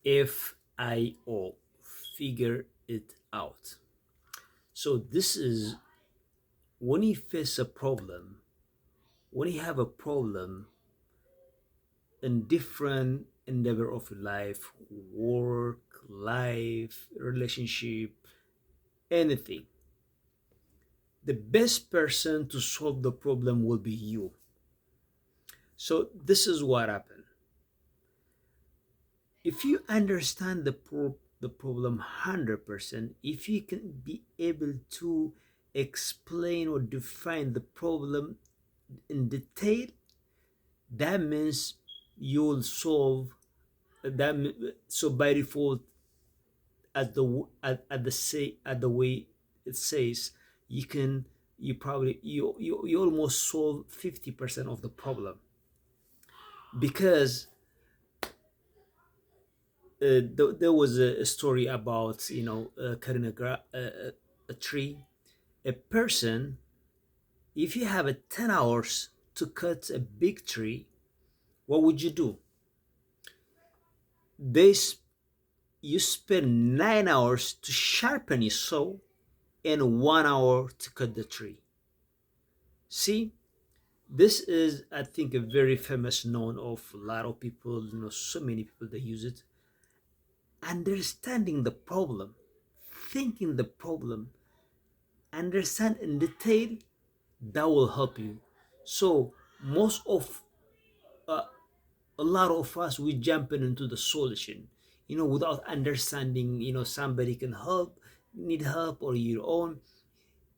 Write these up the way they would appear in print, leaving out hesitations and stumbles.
FIO, figure it out. So this is when you face a problem, when you have a problem in different endeavor of life, work, life, relationship, anything, the best person to solve the problem will be you. So this is what happened. If you understand the problem 100%, if you can be able to explain or define the problem in detail, that means you'll solve that. So by default, at the way it says, you can you almost solve 50% of the problem, because there was a story about cutting a tree. A person, if you have a 10 hours to cut a big tree, what would you do? This You spend 9 hours to sharpen your saw and 1 hour to cut the tree. See, this is, I think, a very famous known of a lot of people. So many people that use it. Understanding the problem, thinking the problem, understand in detail, that will help you. So most of uh, a lot of us, we jumping into the solution, without understanding. Somebody can help, need help, or your own.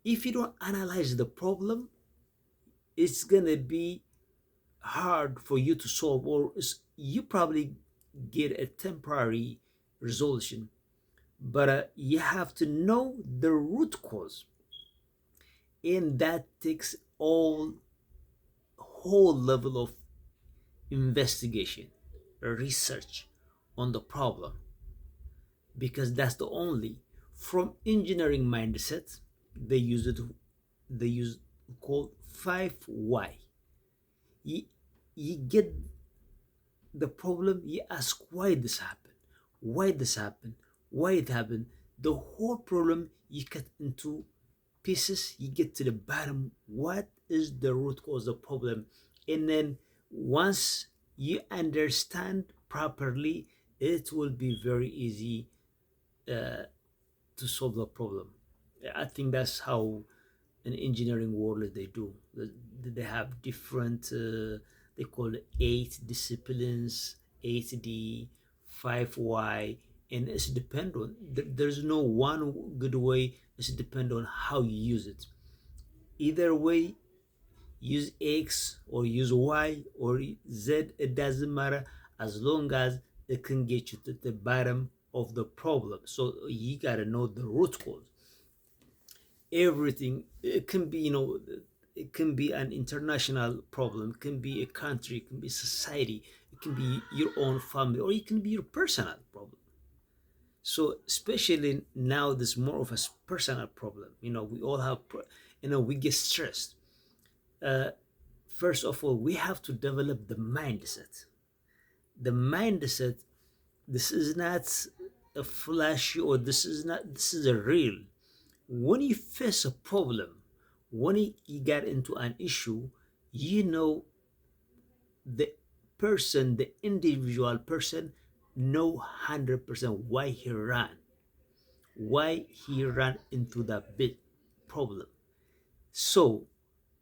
If you don't analyze the problem, it's gonna be hard for you to solve, or you probably get a temporary resolution. But you have to know the root cause, and that takes all whole level of investigation, research on the problem, because that's the only, from engineering mindset, they use it they use called 5 why. You, you get the problem, you ask why this happened, why it happened. The whole problem you cut into pieces, you get to the bottom, what is the root cause of the problem. And then once you understand properly, it will be very easy uh, to solve the problem. I think that's how in engineering world they do. They have different, they call it 8 disciplines, 8D, 5Y, and it's depend on, there's no one good way. It's depend on how you use it. Either way, use X or use Y or Z, it doesn't matter, as long as it can get you to the bottom of the problem. So you gotta know the root cause. Everything, it can be, it can be an international problem, it can be a country, it can be society, it can be your own family, or it can be your personal problem. So especially now, there's more of a personal problem. We all have we get stressed. uh, First of all, we have to develop the mindset. The mindset, this is not a flashy, or this is a real. When you face a problem, when you get into an issue, you know the person, the individual person, know 100% why he ran into that big problem. So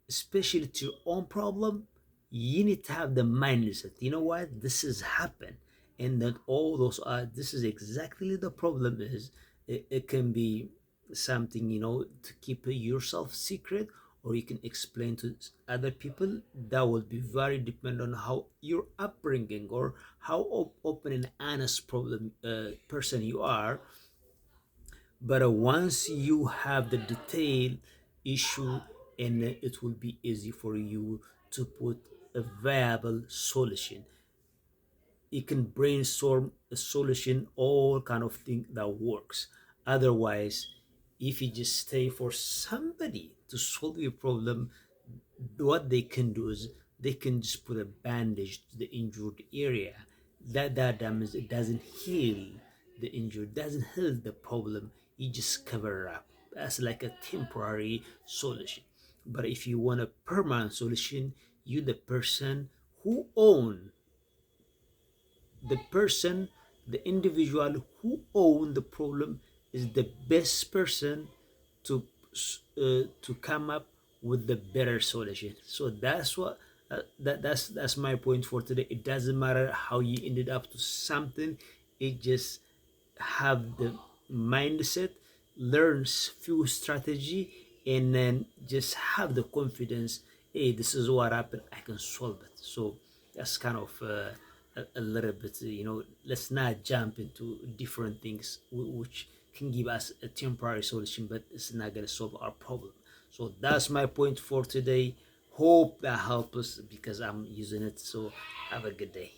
especially to your own problem, you need to have the mindset. You know what? This has happened. And then all those are, this is exactly the problem is. It can be something, to keep yourself secret, or you can explain to other people. That will be very dependent on how your upbringing, or how open and honest problem person you are. But once you have the detailed issue, and it will be easy for you to put a viable solution. You can brainstorm a solution, all kind of thing that works. Otherwise, if you just stay for somebody to solve your problem, what they can do is they can just put a bandage to the injured area. That damage, it doesn't heal the injury, doesn't heal the problem. You just cover it up as like a temporary solution. But if you want a permanent solution, you the person who own the person, the individual who own the problem is the best person to to come up with the better solution. So that's what that's my point for today. It doesn't matter how you ended up to something. It just have the mindset, learns few strategy, and then just have the confidence. Hey, this is what happened. I can solve it. So that's kind of a little bit. Let's not jump into different things which can give us a temporary solution, but it's not gonna solve our problem. So that's my point for today. Hope that helps us because I'm using it. So have a good day.